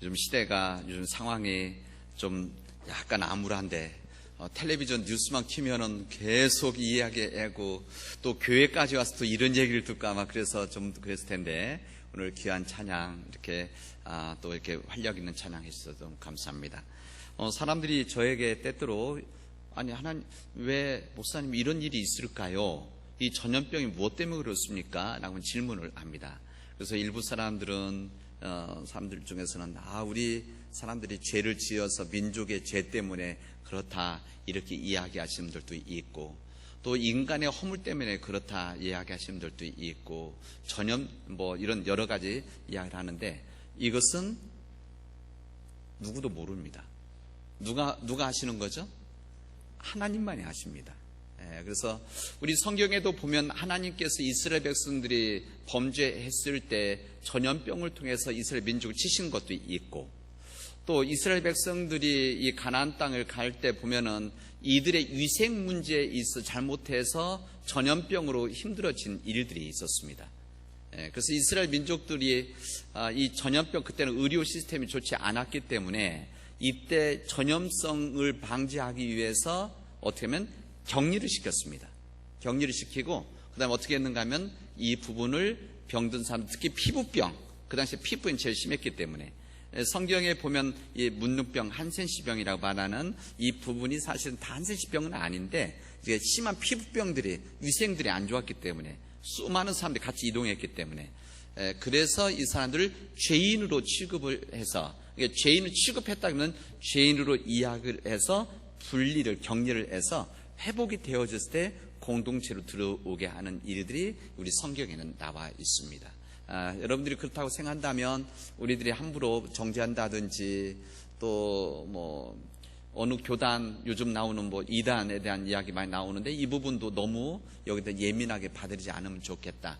요즘 시대가, 요즘 상황이 좀 약간 암울한데 텔레비전 뉴스만 키면은 계속 이 이야기 하고 또 교회까지 와서 또 이런 얘기를 듣고 아마 그래서 좀 그랬을 텐데 오늘 귀한 찬양 이렇게 또 이렇게 활력 있는 찬양 해주셔서 좀 감사합니다. 사람들이 저에게 때때로 아니 하나님 왜 목사님 이런 일이 있을까요? 이 전염병이 무엇 때문에 그렇습니까? 라고 질문을 합니다. 그래서 일부 사람들 중에서는 우리 사람들이 죄를 지어서 민족의 죄 때문에 그렇다 이렇게 이야기하시는 분들도 있고 또 인간의 허물 때문에 그렇다 이야기하시는 분들도 있고 전염 이런 여러 가지 이야기를 하는데 이것은 누구도 모릅니다. 누가 하시는 거죠? 하나님만이 하십니다. 그래서 우리 성경에도 보면 하나님께서 이스라엘 백성들이 범죄했을 때 전염병을 통해서 이스라엘 민족을 치신 것도 있고 또 이스라엘 백성들이 이 가나안 땅을 갈 때 보면은 이들의 위생 문제에 있어 잘못해서 전염병으로 힘들어진 일들이 있었습니다. 그래서 이스라엘 민족들이 이 전염병 그때는 의료 시스템이 좋지 않았기 때문에 이때 전염성을 방지하기 위해서 어떻게 하면 격리를 시켰습니다. 격리를 시키고 그 다음에 어떻게 했는가 하면 이 부분을 병든 사람 특히 피부병 그 당시에 피부병이 제일 심했기 때문에 성경에 보면 이 문둥병 한센시병이라고 말하는 이 부분이 사실은 다 한센시병은 아닌데 이게 심한 피부병들이 위생들이 안 좋았기 때문에 수많은 사람들이 같이 이동했기 때문에 그래서 이 사람들을 죄인으로 취급을 해서 죄인을 취급했다면 죄인으로 이야기를 해서 분리를 격리를 해서 회복이 되어졌을 때 공동체로 들어오게 하는 일들이 우리 성경에는 나와 있습니다. 여러분들이 그렇다고 생각한다면 우리들이 함부로 정죄한다든지 또 어느 교단 요즘 나오는 이단에 대한 이야기 많이 나오는데 이 부분도 너무 여기다 예민하게 받아들이지 않으면 좋겠다.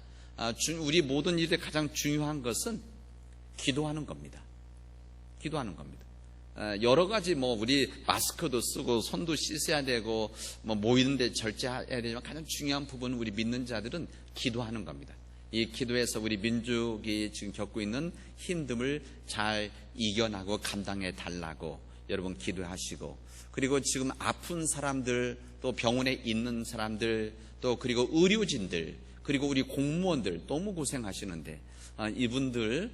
우리 모든 일에 가장 중요한 것은 기도하는 겁니다. 기도하는 겁니다. 여러 가지 우리 마스크도 쓰고 손도 씻어야 되고 모이는데 절제해야 되지만 가장 중요한 부분은 우리 믿는 자들은 기도하는 겁니다. 이 기도에서 우리 민족이 지금 겪고 있는 힘듦을 잘 이겨나고 감당해 달라고 여러분 기도하시고 그리고 지금 아픈 사람들 또 병원에 있는 사람들 또 그리고 의료진들 그리고 우리 공무원들 너무 고생하시는데 이분들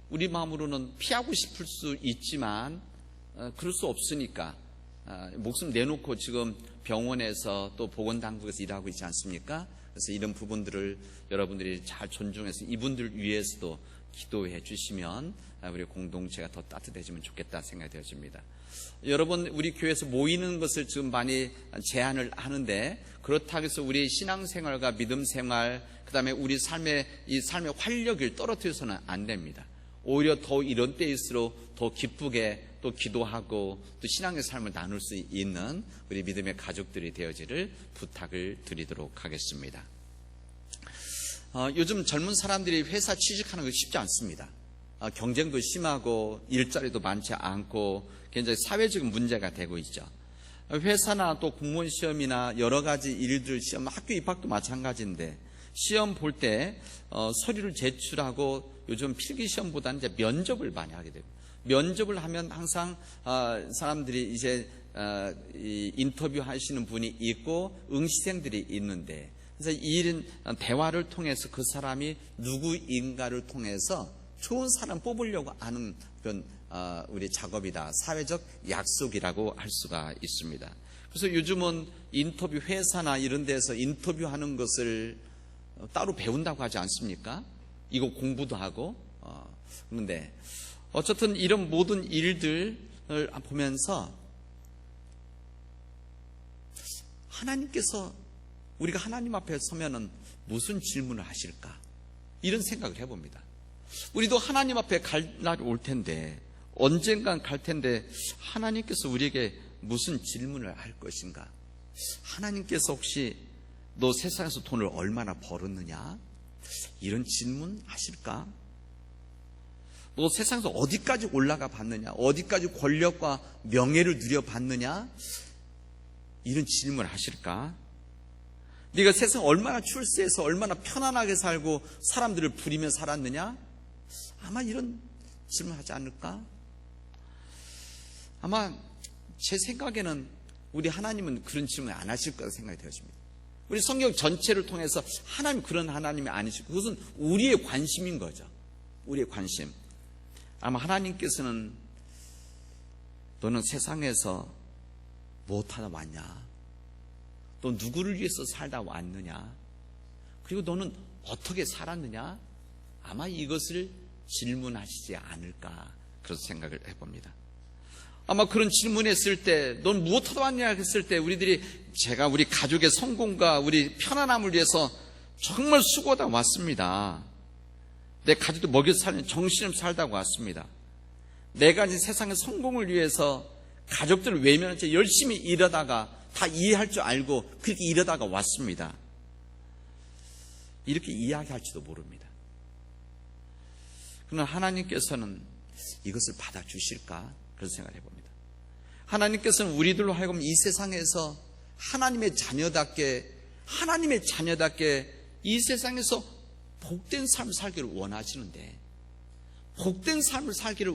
우리 마음으로는 피하고 싶을 수 있지만 그럴 수 없으니까 목숨 내놓고 지금 병원에서 또 보건당국에서 일하고 있지 않습니까? 그래서 이런 부분들을 여러분들이 잘 존중해서 이분들 위해서도 기도해 주시면 우리 공동체가 더 따뜻해지면 좋겠다 생각이 되어집니다. 여러분 우리 교회에서 모이는 것을 지금 많이 제한을 하는데 그렇다고 해서 우리 신앙생활과 믿음생활 그다음에 우리 삶의 활력을 떨어뜨려서는 안 됩니다. 오히려 더 이런 때일수록 더 기쁘게 또 기도하고 또 신앙의 삶을 나눌 수 있는 우리 믿음의 가족들이 되어지를 부탁을 드리도록 하겠습니다. 요즘 젊은 사람들이 회사 취직하는 거 쉽지 않습니다. 경쟁도 심하고 일자리도 많지 않고 굉장히 사회적인 문제가 되고 있죠. 회사나 또 공무원 시험이나 여러 가지 일들 시험, 학교 입학도 마찬가지인데 시험 볼 때 서류를 제출하고 요즘 필기시험보다는 이제 면접을 많이 하게 되고 면접을 하면 항상 사람들이 이제 인터뷰 하시는 분이 있고 응시생들이 있는데 그래서 이 일은 대화를 통해서 그 사람이 누구인가를 통해서 좋은 사람 뽑으려고 하는 그런 우리 작업이다. 사회적 약속이라고 할 수가 있습니다. 그래서 요즘은 인터뷰 회사나 이런 데서 인터뷰하는 것을 따로 배운다고 하지 않습니까? 이거 공부도 하고 그런데 어쨌든 이런 모든 일들을 보면서 하나님께서 우리가 하나님 앞에 서면은 무슨 질문을 하실까? 이런 생각을 해봅니다. 우리도 하나님 앞에 갈 날이 올 텐데 언젠간 갈 텐데 하나님께서 우리에게 무슨 질문을 할 것인가? 하나님께서 혹시 너 세상에서 돈을 얼마나 벌었느냐? 이런 질문 하실까? 너 세상에서 어디까지 올라가 봤느냐? 어디까지 권력과 명예를 누려봤느냐? 이런 질문을 하실까? 네가 세상 얼마나 출세해서 얼마나 편안하게 살고 사람들을 부리며 살았느냐? 아마 이런 질문하지 않을까? 아마 제 생각에는 우리 하나님은 그런 질문 안 하실 거라고 생각이 되어집니다. 우리 성경 전체를 통해서 하나님 그런 하나님이 아니시고 그것은 우리의 관심인 거죠. 우리의 관심. 아마 하나님께서는 너는 세상에서 무엇하다 왔냐? 또 누구를 위해서 살다 왔느냐? 그리고 너는 어떻게 살았느냐? 아마 이것을 질문하시지 않을까 그런 생각을 해봅니다. 아마 그런 질문했을 때 넌 무엇하다 왔냐 했을 때 우리 가족의 성공과 우리 편안함을 위해서 정말 수고하다 왔습니다. 내 가족도 먹여 살는 정신을 살다가 왔습니다. 내가 이제 세상의 성공을 위해서 가족들을 외면한 채 열심히 일하다가 다 이해할 줄 알고 그렇게 일하다가 왔습니다. 이렇게 이야기할지도 모릅니다. 그러나 하나님께서는 이것을 받아주실까? 그런 생각을 해봅니다. 하나님께서는 우리들로 하여금 이 세상에서 하나님의 자녀답게 이 세상에서 복된 삶을 살기를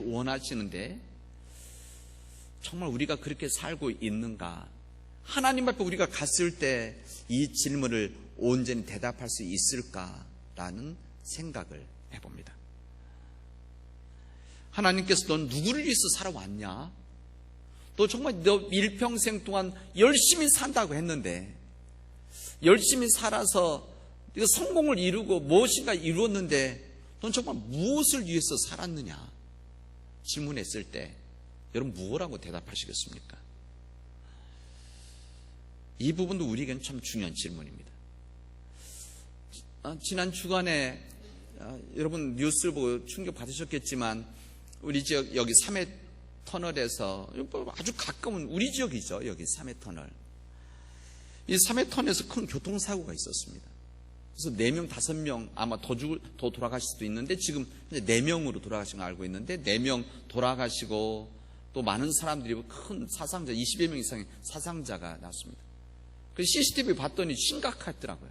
원하시는데 정말 우리가 그렇게 살고 있는가? 하나님 앞에 우리가 갔을 때 이 질문을 온전히 대답할 수 있을까라는 생각을 해봅니다. 하나님께서 넌 누구를 위해서 살아왔냐? 너 정말 너 일평생 동안 열심히 산다고 했는데 열심히 살아서 성공을 이루고 무엇인가 이루었는데 넌 정말 무엇을 위해서 살았느냐? 질문했을 때 여러분 무엇라고 대답하시겠습니까? 이 부분도 우리에게는 참 중요한 질문입니다. 지난 주간에 여러분 뉴스를 보고 충격받으셨겠지만 우리 지역 여기 3회 터널에서 아주 가까운 우리 지역이죠. 여기 3회 터널. 이 3회 터널에서 큰 교통사고가 있었습니다. 그래서 4명, 5명 아마 더 돌아가실 수도 있는데 지금 4명으로 돌아가신 걸 알고 있는데 4명 돌아가시고 또 많은 사람들이 큰 사상자 20여 명 이상의 사상자가 났습니다. 그 CCTV 봤더니 심각하더라고요.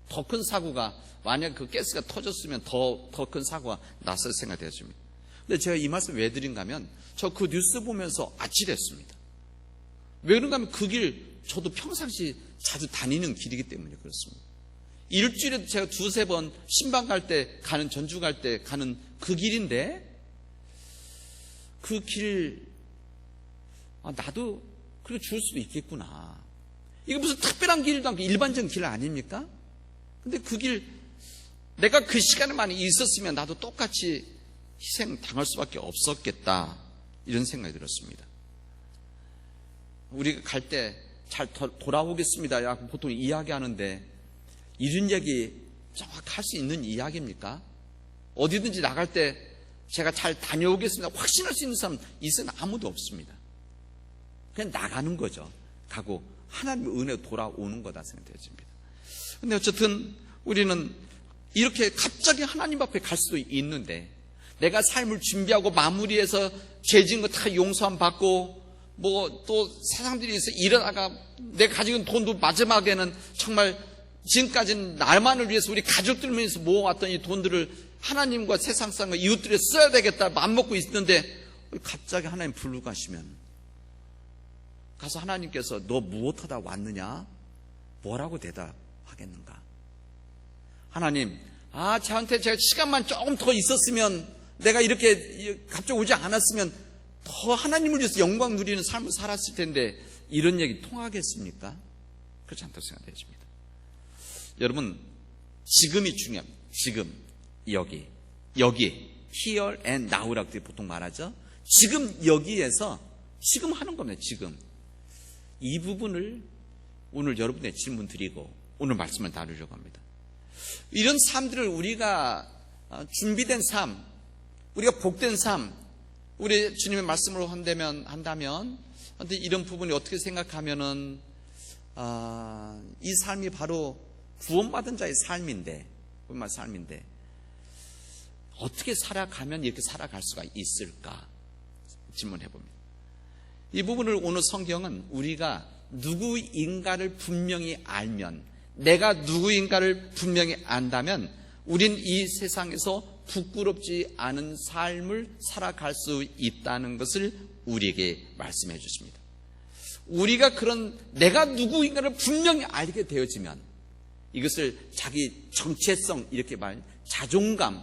더 큰 사고가 만약 그 가스가 터졌으면 더 큰 사고가 났을 생각이 되었습니다. 근데 제가 이 말씀 왜 드린가 하면 저 그 뉴스 보면서 아찔했습니다. 왜 그런가 하면 그 길 저도 평상시 자주 다니는 길이기 때문에 그렇습니다. 일주일에도 제가 2-3번 신방 갈 때 가는 전주 갈 때 가는 그 길인데 그 길 나도 그렇게 죽을 수도 있겠구나. 이거 무슨 특별한 길도 아니고 일반적인 길 아닙니까? 근데 그 길 내가 그 시간에 많이 있었으면 나도 똑같이 희생 당할 수밖에 없었겠다 이런 생각이 들었습니다. 우리가 갈 때 잘 돌아오겠습니다 보통 이야기하는데 이런 얘기 정확히 할 수 있는 이야기입니까? 어디든지 나갈 때 제가 잘 다녀오겠습니다 확신할 수 있는 사람 있으면 아무도 없습니다. 그냥 나가는 거죠. 가고 하나님의 은혜로 돌아오는 거다 생각되어집니다. 근데 어쨌든 우리는 이렇게 갑자기 하나님 앞에 갈 수도 있는데 내가 삶을 준비하고 마무리해서 죄 지은 거 다 용서함 받고 뭐 또 세상들에서 일하다가 내가 가지고 있는 돈도 마지막에는 정말 지금까지는 나만을 위해서 우리 가족들을 위해서 모아왔던 이 돈들을 하나님과 세상 사람과 이웃들에 써야 되겠다 맘먹고 있는데 갑자기 하나님 부르고 가시면 가서 하나님께서 너 무엇하다 왔느냐? 뭐라고 대답하겠는가? 하나님, 저한테 제가 시간만 조금 더 있었으면 내가 이렇게 갑자기 오지 않았으면 더 하나님을 위해서 영광 누리는 삶을 살았을 텐데 이런 얘기 통하겠습니까? 그렇지 않다고 생각되십니다. 여러분, 지금이 중요합니다. 지금, 여기, here and now라고 보통 말하죠. 지금 여기에서 지금 하는 겁니다. 지금. 이 부분을 오늘 여러분의 질문 드리고 오늘 말씀을 나누려고 합니다. 이런 삶들을 우리가 준비된 삶, 우리가 복된 삶, 우리 주님의 말씀으로 한다면 근데 이런 부분이 어떻게 생각하면은 이 삶이 바로 구원받은 자의 삶인데 어떻게 살아가면 이렇게 살아갈 수가 있을까 질문해 봅니다. 이 부분을 오늘 성경은 우리가 누구인가를 분명히 알면 내가 누구인가를 분명히 안다면 우린 이 세상에서 부끄럽지 않은 삶을 살아갈 수 있다는 것을 우리에게 말씀해 주십니다. 우리가 그런 내가 누구인가를 분명히 알게 되어지면 이것을 자기 정체성 이렇게 자존감,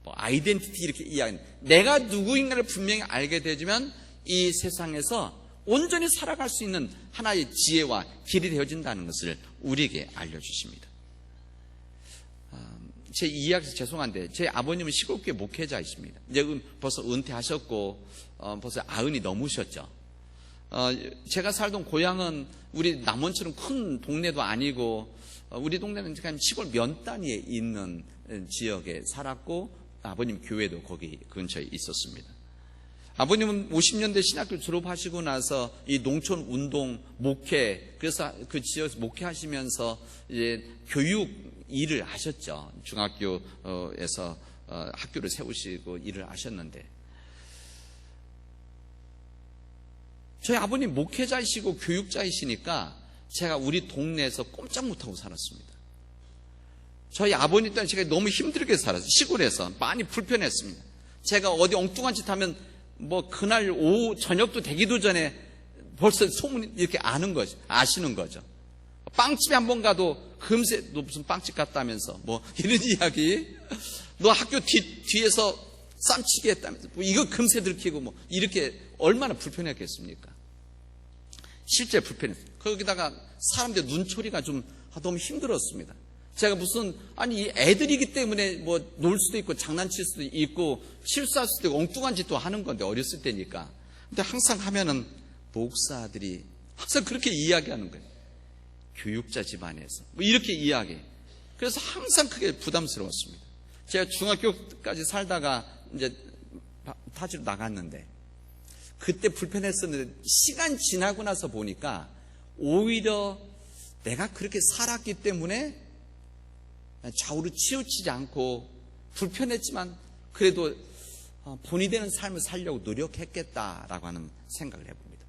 아이덴티티 이렇게 이야기하는 내가 누구인가를 분명히 알게 되어지면 이 세상에서 온전히 살아갈 수 있는 하나의 지혜와 길이 되어진다는 것을 우리에게 알려주십니다. 제 이야기에서 죄송한데 제 아버님은 시골교회 목회자이십니다. 이제 벌써 은퇴하셨고 벌써 90이 넘으셨죠. 제가 살던 고향은 우리 남원처럼 큰 동네도 아니고 우리 동네는 그냥 시골 면 단위에 있는 지역에 살았고 아버님 교회도 거기 근처에 있었습니다. 아버님은 50년대 신학교 졸업하시고 나서 이 농촌 운동 목회, 그래서 그 지역에서 목회하시면서 이제 교육 일을 하셨죠. 중학교에서 학교를 세우시고 일을 하셨는데 저희 아버님 목회자이시고 교육자이시니까 제가 우리 동네에서 꼼짝 못하고 살았습니다. 저희 아버님 때문에 제가 너무 힘들게 살았어요. 시골에서 많이 불편했습니다. 제가 어디 엉뚱한 짓 하면 그날 오후 저녁도 되기도 전에 벌써 소문이 이렇게 아시는 거죠. 빵집에 한번 가도 금세 너 무슨 빵집 갔다면서 이런 이야기, 너 학교 뒤에서 쌈치게 했다면서 이거 금세 들키고 이렇게 얼마나 불편했겠습니까? 실제 불편했어요. 거기다가 사람들 눈초리가 좀 너무 힘들었습니다. 제가 이 애들이기 때문에 놀 수도 있고 장난칠 수도 있고 실수할 수도 있고 엉뚱한 짓도 하는 건데 어렸을 때니까. 근데 항상 하면은 목사들이 항상 그렇게 이야기하는 거예요. 교육자 집안에서 이렇게 이야기. 그래서 항상 그게 부담스러웠습니다. 제가 중학교까지 살다가 이제 타지로 나갔는데 그때 불편했었는데 시간 지나고 나서 보니까 오히려 내가 그렇게 살았기 때문에 좌우로 치우치지 않고 불편했지만 그래도 본이 되는 삶을 살려고 노력했겠다라고 하는 생각을 해봅니다.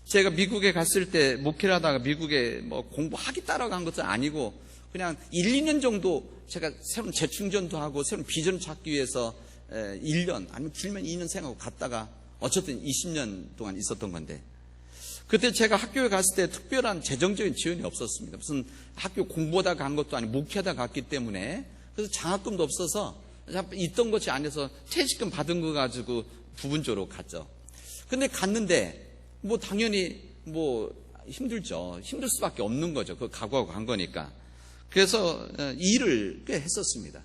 제가 미국에 갔을 때 목회를 하다가 미국에 공부하겠다라고 한 것은 아니고 그냥 1, 2년 정도 제가 새로운 재충전도 하고 새로운 비전을 찾기 위해서 1년 아니면 길면 2년 생각하고 갔다가 어쨌든 20년 동안 있었던 건데 그때 제가 학교에 갔을 때 특별한 재정적인 지원이 없었습니다. 무슨 학교 공부하다 간 것도 아니고 목회하다 갔기 때문에 그래서 장학금도 없어서 있던 것이 아니어서 퇴직금 받은 거 가지고 부분적으로 갔죠. 근데 갔는데 당연히 힘들죠. 힘들 수밖에 없는 거죠. 그거 각오하고 간 거니까. 그래서 일을 꽤 했었습니다.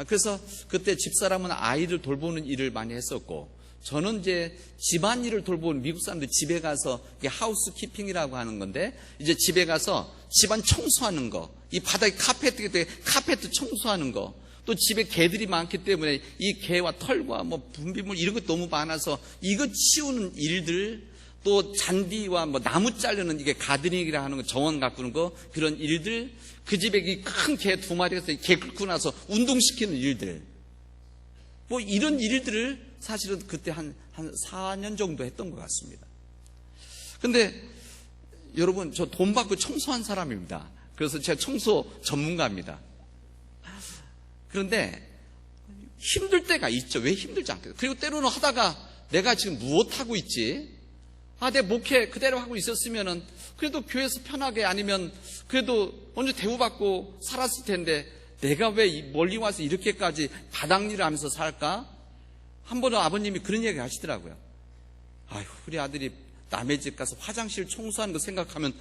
그래서 그때 집사람은 아이를 돌보는 일을 많이 했었고 저는 이제 집안일을 돌보는 미국 사람들 집에 가서 이게 하우스 키핑이라고 하는 건데 이제 집에 가서 집안 청소하는 거, 이 바닥에 카페트 청소하는 거, 또 집에 개들이 많기 때문에 이 개와 털과 분비물 이런 것 너무 많아서 이거 치우는 일들, 또 잔디와 나무 자르는 이게 가드닝이라 하는 거, 정원 가꾸는 거 그런 일들, 그 집에 큰 개 2마리가 개 긁고 나서 운동시키는 일들, 이런 일들을 사실은 그때 한 4년 정도 했던 것 같습니다. 근데 여러분, 저 돈 받고 청소한 사람입니다. 그래서 제가 청소 전문가입니다. 그런데 힘들 때가 있죠. 왜 힘들지 않겠어요? 그리고 때로는 하다가 내가 지금 무엇하고 있지? 내 목회 그대로 하고 있었으면은 그래도 교회에서 편하게 아니면 그래도 언제 대우받고 살았을 텐데 내가 왜 멀리 와서 이렇게까지 바닥일을 하면서 살까? 한 번은 아버님이 그런 얘기 하시더라고요. 우리 아들이 남의 집 가서 화장실 청소하는 거 생각하면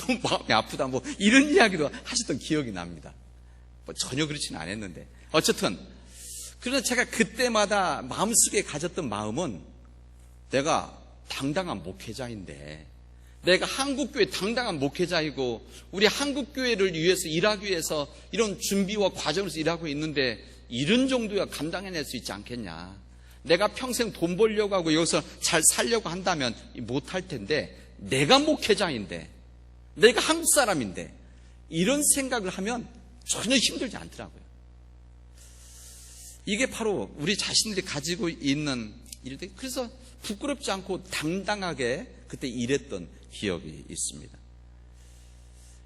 너무 마음이 아프다 이런 이야기도 하셨던 기억이 납니다. 전혀 그렇지는 않았는데 어쨌든 그래서 제가 그때마다 마음속에 가졌던 마음은 내가 당당한 목회자인데 내가 한국교회 당당한 목회자이고 우리 한국교회를 위해서 일하기 위해서 이런 준비와 과정에서 일하고 있는데 이런 정도야 감당해낼 수 있지 않겠냐. 내가 평생 돈 벌려고 하고 여기서 잘 살려고 한다면 못할 텐데 내가 목회자인데 내가 한국 사람인데 이런 생각을 하면 전혀 힘들지 않더라고요. 이게 바로 우리 자신들이 가지고 있는 일들. 그래서 부끄럽지 않고 당당하게 그때 일했던 기억이 있습니다.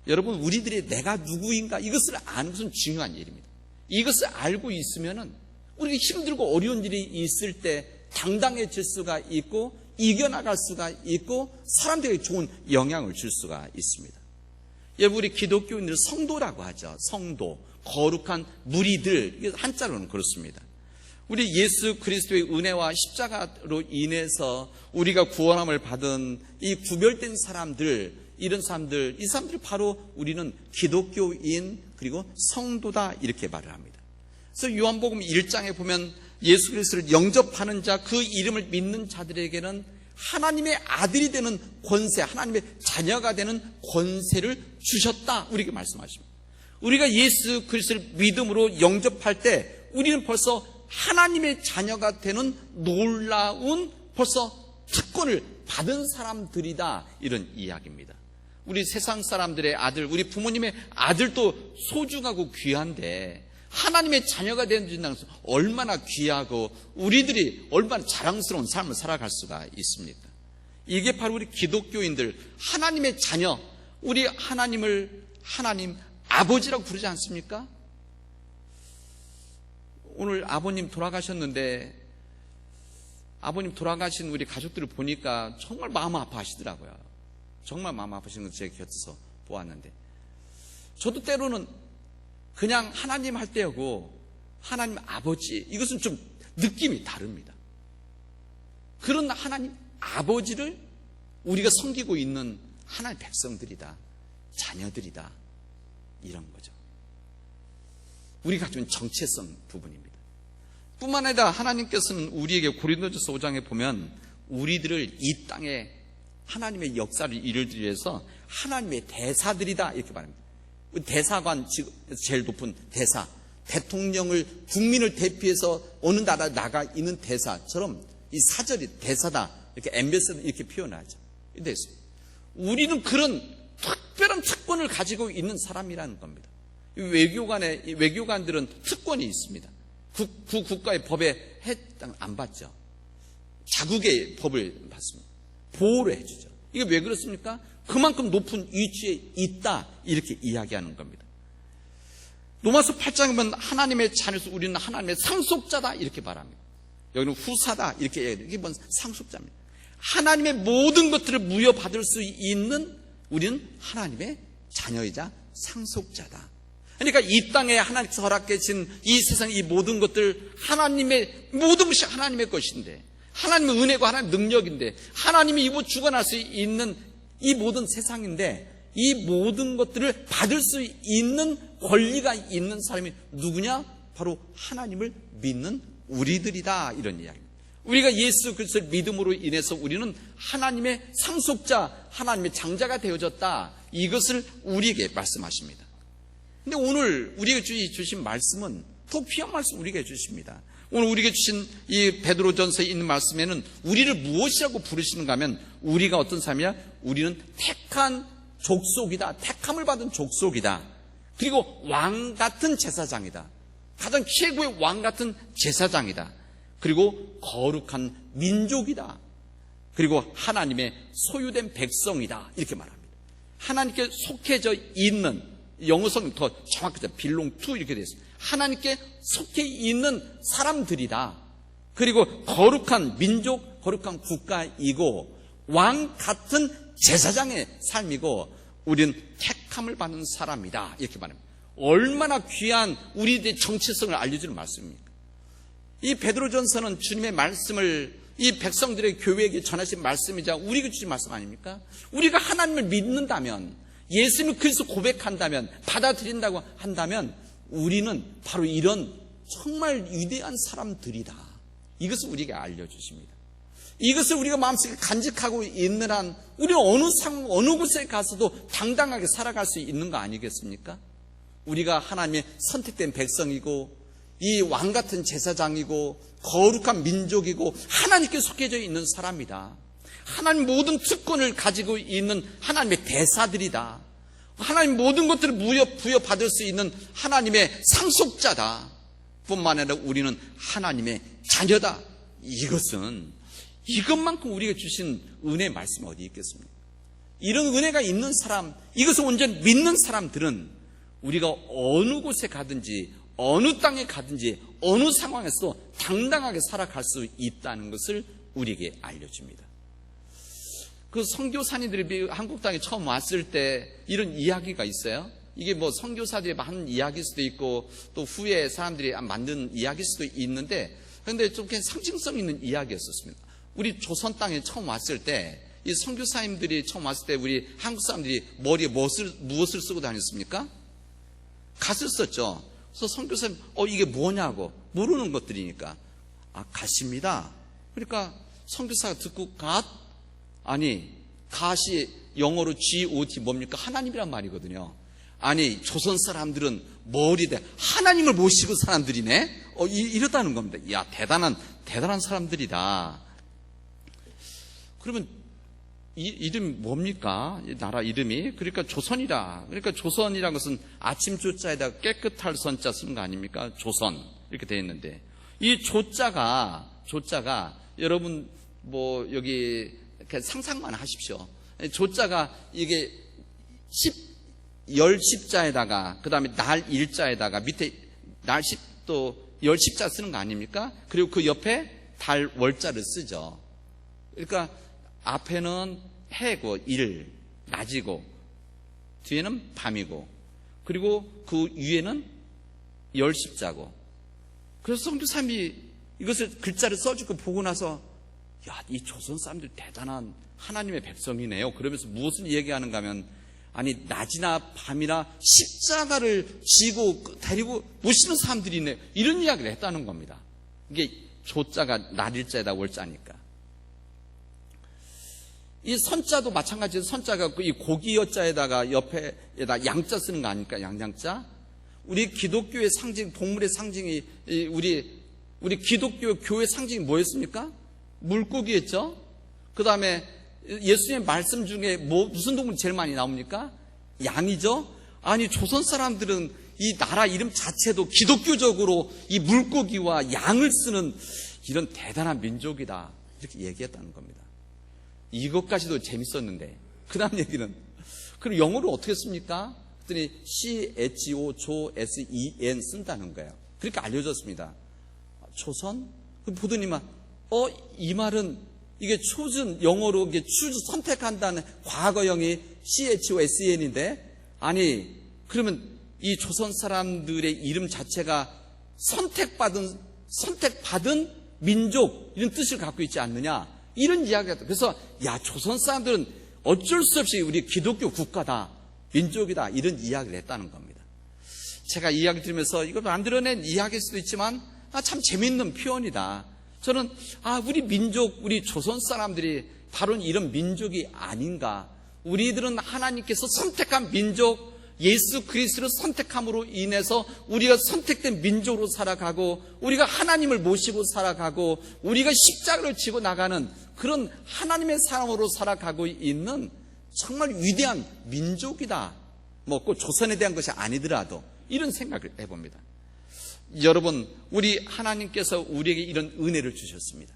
여러분, 우리들이 내가 누구인가 이것을 아는 것은 중요한 일입니다. 이것을 알고 있으면은 우리가 힘들고 어려운 일이 있을 때 당당해질 수가 있고 이겨나갈 수가 있고 사람들에게 좋은 영향을 줄 수가 있습니다. 여러분, 우리 기독교인들 성도라고 하죠. 성도, 거룩한 무리들, 이게 한자로는 그렇습니다. 우리 예수 그리스도의 은혜와 십자가로 인해서 우리가 구원함을 받은 이 구별된 사람들, 이런 사람들, 이 사람들 바로 우리는 기독교인 그리고 성도다, 이렇게 말을 합니다. 그래서 요한복음 1장에 보면 예수 그리스도를 영접하는 자, 그 이름을 믿는 자들에게는 하나님의 아들이 되는 권세, 하나님의 자녀가 되는 권세를 주셨다, 우리에게 말씀하십니다. 우리가 예수 그리스도를 믿음으로 영접할 때 우리는 벌써 하나님의 자녀가 되는 놀라운 벌써 특권을 받은 사람들이다, 이런 이야기입니다. 우리 세상 사람들의 아들, 우리 부모님의 아들도 소중하고 귀한데 하나님의 자녀가 된다는 것은 얼마나 귀하고 우리들이 얼마나 자랑스러운 삶을 살아갈 수가 있습니까? 이게 바로 우리 기독교인들, 하나님의 자녀, 우리 하나님을 하나님 아버지라고 부르지 않습니까? 오늘 아버님 돌아가셨는데 아버님 돌아가신 우리 가족들을 보니까 정말 마음 아파하시더라고요. 정말 마음 아프시는 걸 제가 곁에서 보았는데, 저도 때로는 그냥 하나님 할 때하고 하나님 아버지, 이것은 좀 느낌이 다릅니다. 그런 하나님 아버지를 우리가 섬기고 있는 하나님의 백성들이다, 자녀들이다, 이런 거죠. 우리가 가진 정체성 부분입니다. 뿐만 아니라 하나님께서는 우리에게 고린도전서 5장에 보면 우리들을 이 땅에 하나님의 역사를 이루기 위해서 하나님의 대사들이다, 이렇게 말합니다. 대사관, 제일 높은 대사, 대통령을, 국민을 대표해서 어느 나라에 나가 있는 대사처럼 이 사절이 대사다, 이렇게 엠베서더 이렇게 표현하죠. 우리는 그런 특별한 특권을 가지고 있는 사람이라는 겁니다. 외교관들은 특권이 있습니다. 국가의 법에 해당 안 받죠. 자국의 법을 받습니다. 보호를 해주죠. 이게 왜 그렇습니까? 그만큼 높은 위치에 있다, 이렇게 이야기하는 겁니다. 로마서 8장에 보면 하나님의 자녀에서 우리는 하나님의 상속자다, 이렇게 말합니다. 여기는 후사다, 이렇게 얘기해요. 이게 뭔 상속자입니다. 하나님의 모든 것들을 무효받을 수 있는 우리는 하나님의 자녀이자 상속자다. 그러니까 이 땅에 하나님께서 허락해 주신 이 세상의 이 모든 것들, 하나님의 모든 것이 하나님의 것인데, 하나님의 은혜고 하나님의 능력인데, 하나님이 이곳 주관할 수 있는 이 모든 세상인데, 이 모든 것들을 받을 수 있는 권리가 있는 사람이 누구냐? 바로 하나님을 믿는 우리들이다, 이런 이야기입니다. 우리가 예수 그리스도를 믿음으로 인해서 우리는 하나님의 상속자, 하나님의 장자가 되어졌다, 이것을 우리에게 말씀하십니다. 근데 오늘 우리에게 주신 말씀은 더 귀한 말씀 우리에게 주십니다. 오늘 우리에게 주신 이 베드로전서에 있는 말씀에는 우리를 무엇이라고 부르시는가 하면, 우리가 어떤 사람이야? 우리는 택한 족속이다, 택함을 받은 족속이다, 그리고 왕 같은 제사장이다, 가장 최고의 왕 같은 제사장이다, 그리고 거룩한 민족이다, 그리고 하나님의 소유된 백성이다, 이렇게 말합니다. 하나님께 속해져 있는, 영어성 더 정확하죠. belong to 이렇게 되어 있습니다. 하나님께 속해 있는 사람들이다. 그리고 거룩한 민족, 거룩한 국가이고 왕 같은 제사장의 삶이고 우리는 택함을 받는 사람이다, 이렇게 말합니다. 얼마나 귀한 우리의 정체성을 알려주는 말씀입니까? 이 베드로전서는 주님의 말씀을 이 백성들의 교회에게 전하신 말씀이자 우리에게 주신 말씀 아닙니까? 우리가 하나님을 믿는다면, 예수님을 그리스도 고백한다면, 받아들인다고 한다면 우리는 바로 이런 정말 위대한 사람들이다, 이것을 우리에게 알려주십니다. 이것을 우리가 마음속에 간직하고 있는 한 우리는 어느 상황, 어느 곳에 가서도 당당하게 살아갈 수 있는 거 아니겠습니까? 우리가 하나님의 선택된 백성이고 이 왕같은 제사장이고 거룩한 민족이고 하나님께 속해져 있는 사람이다. 하나님 모든 특권을 가지고 있는 하나님의 대사들이다. 하나님 모든 것들을 부여받을 수 있는 하나님의 상속자다. 뿐만 아니라 우리는 하나님의 자녀다. 이것만큼 우리가 주신 은혜의 말씀이 어디 있겠습니까? 이런 은혜가 있는 사람, 이것을 온전히 믿는 사람들은 우리가 어느 곳에 가든지 어느 땅에 가든지 어느 상황에서 당당하게 살아갈 수 있다는 것을 우리에게 알려줍니다. 그 선교사님들이 한국 땅에 처음 왔을 때 이런 이야기가 있어요. 이게 뭐 선교사들이 많은 이야기일 수도 있고 또 후에 사람들이 만든 이야기일 수도 있는데, 그런데 좀 그냥 상징성 있는 이야기였었습니다. 우리 조선 땅에 처음 왔을 때 이 선교사님들이 처음 왔을 때 우리 한국 사람들이 머리에 무엇을 쓰고 다녔습니까? 갓을 썼죠. 그래서 선교사님 이게 뭐냐고 모르는 것들이니까 갓입니다. 그러니까 선교사가 듣고 갓? 아니 갓이 영어로 GOT 뭡니까? 하나님이란 말이거든요. 아니 조선 사람들은 머리대 하나님을 모시고 사람들이네. 이렇다는 겁니다. 야, 대단한 사람들이다. 그러면 이 이름이 뭡니까? 이 나라 이름이. 그러니까 조선이라. 그러니까 조선이라는 것은 아침 조자에다가 깨끗할 선자 쓰는 거 아닙니까? 조선 이렇게 되어 있는데, 이 조자가 여러분 뭐 여기 상상만 하십시오. 조자가 이게 열 십자에다가 그 다음에 날 일자에다가 밑에 날 십도 열 십자 쓰는 거 아닙니까? 그리고 그 옆에 달 월자를 쓰죠. 그러니까 앞에는 해고 일 낮이고 뒤에는 밤이고 그리고 그 위에는 열 십자고. 그래서 선교사님이 이것을 글자를 써주고 보고 나서 야, 이 조선 사람들 대단한 하나님의 백성이네요. 그러면서 무엇을 얘기하는가 하면 아니 낮이나 밤이나 십자가를 지고 데리고 모시는 사람들이네, 이런 이야기를 했다는 겁니다. 이게 조자가 날일자에다 월자니까. 이 선자도 마찬가지로 선자가 이 고기여자에다가 옆에다 양자 쓰는 거 아닙니까? 양자. 우리 기독교의 상징, 동물의 상징이 우리 기독교 교회 상징이 뭐였습니까? 물고기였죠. 그 다음에 예수님의 말씀 중에 무슨 동물이 제일 많이 나옵니까? 양이죠. 아니 조선 사람들은 이 나라 이름 자체도 기독교적으로 이 물고기와 양을 쓰는 이런 대단한 민족이다, 이렇게 얘기했다는 겁니다. 이것까지도 재밌었는데 그 다음 얘기는 그럼 영어로 어떻게 씁니까? 그랬더니 CHO 쓴다는 거예요. 그렇게 알려졌습니다. 조선? 보더니만 이 말은 이게 chosen, 영어로 이게 choose, 선택한다는 과거형이 CHOSN인데, 아니 그러면 이 조선 사람들의 이름 자체가 선택받은 민족, 이런 뜻을 갖고 있지 않느냐, 이런 이야기가. 그래서 야, 조선 사람들은 어쩔 수 없이 우리 기독교 국가다, 민족이다, 이런 이야기를 했다는 겁니다. 제가 이야기 들으면서 이걸 만들어낸 이야기일 수도 있지만 참 재밌는 표현이다. 저는 우리 민족, 우리 조선 사람들이 바로 이런 민족이 아닌가. 우리들은 하나님께서 선택한 민족, 예수 그리스도를 선택함으로 인해서 우리가 선택된 민족으로 살아가고, 우리가 하나님을 모시고 살아가고, 우리가 십자가를 지고 나가는 그런 하나님의 사람으로 살아가고 있는 정말 위대한 민족이다. 꼭 조선에 대한 것이 아니더라도 이런 생각을 해봅니다. 여러분, 우리 하나님께서 우리에게 이런 은혜를 주셨습니다.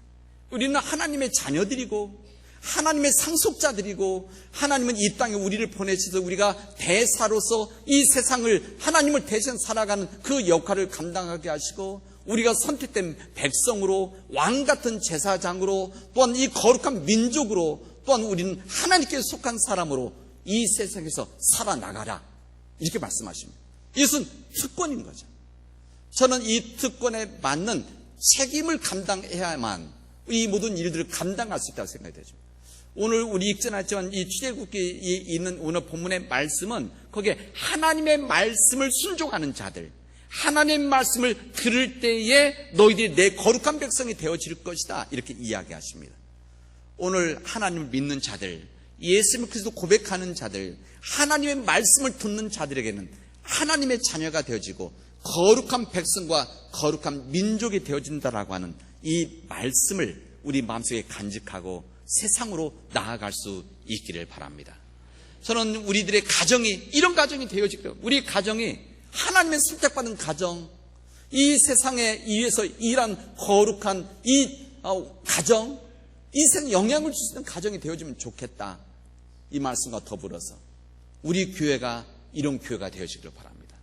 우리는 하나님의 자녀들이고 하나님의 상속자들이고, 하나님은 이 땅에 우리를 보내셔서 우리가 대사로서 이 세상을 하나님을 대신 살아가는 그 역할을 감당하게 하시고, 우리가 선택된 백성으로, 왕같은 제사장으로, 또한 이 거룩한 민족으로, 또한 우리는 하나님께 속한 사람으로 이 세상에서 살아나가라, 이렇게 말씀하십니다. 이것은 특권인 거죠. 저는 이 특권에 맞는 책임을 감당해야만 이 모든 일들을 감당할 수 있다고 생각이 되죠. 오늘 우리 읽지않았지만 이 출애굽기에 있는 오늘 본문의 말씀은 거기에 하나님의 말씀을 순종하는 자들, 하나님의 말씀을 들을 때에 너희들이 내 거룩한 백성이 되어질 것이다, 이렇게 이야기하십니다. 오늘 하나님을 믿는 자들, 예수님을 그리스도 고백하는 자들, 하나님의 말씀을 듣는 자들에게는 하나님의 자녀가 되어지고 거룩한 백성과 거룩한 민족이 되어진다라고 하는 이 말씀을 우리 마음속에 간직하고 세상으로 나아갈 수 있기를 바랍니다. 저는 우리들의 가정이 이런 가정이 되어지고, 우리 가정이 하나님의 선택받은 가정, 이 세상에 위해서 일한 거룩한 이 가정, 이 세상에 영향을 줄 수 있는 가정이 되어지면 좋겠다, 이 말씀과 더불어서 우리 교회가 이런 교회가 되어지기를 바랍니다.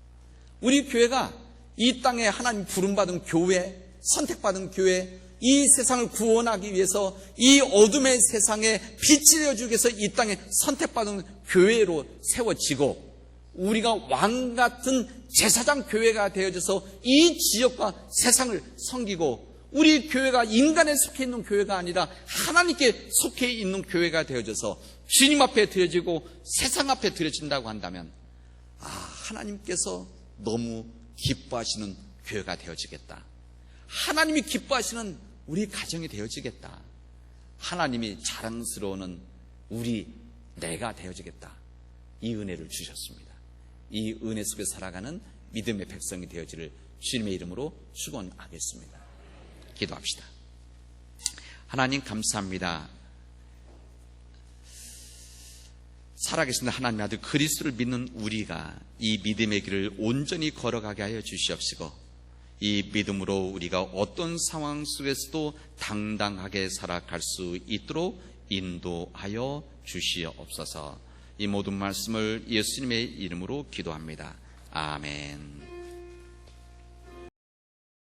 우리 교회가 이 땅에 하나님 부름받은 교회, 선택받은 교회, 이 세상을 구원하기 위해서 이 어둠의 세상에 빛이 되어주기 위해서 이 땅에 선택받은 교회로 세워지고, 우리가 왕 같은 제사장 교회가 되어져서 이 지역과 세상을 섬기고, 우리 교회가 인간에 속해 있는 교회가 아니라 하나님께 속해 있는 교회가 되어져서 주님 앞에 드려지고 세상 앞에 드려진다고 한다면, 하나님께서 너무 기뻐하시는 교회가 되어지겠다. 하나님이 기뻐하시는 우리 가정이 되어지겠다. 하나님이 자랑스러워하는 우리 내가 되어지겠다. 이 은혜를 주셨습니다. 이 은혜 속에 살아가는 믿음의 백성이 되어지를 주님의 이름으로 축원하겠습니다. 기도합시다. 하나님 감사합니다. 살아계신 하나님 아들 그리스도를 믿는 우리가 이 믿음의 길을 온전히 걸어가게 하여 주시옵시고, 이 믿음으로 우리가 어떤 상황 속에서도 당당하게 살아갈 수 있도록 인도하여 주시옵소서. 이 모든 말씀을 예수님의 이름으로 기도합니다. 아멘.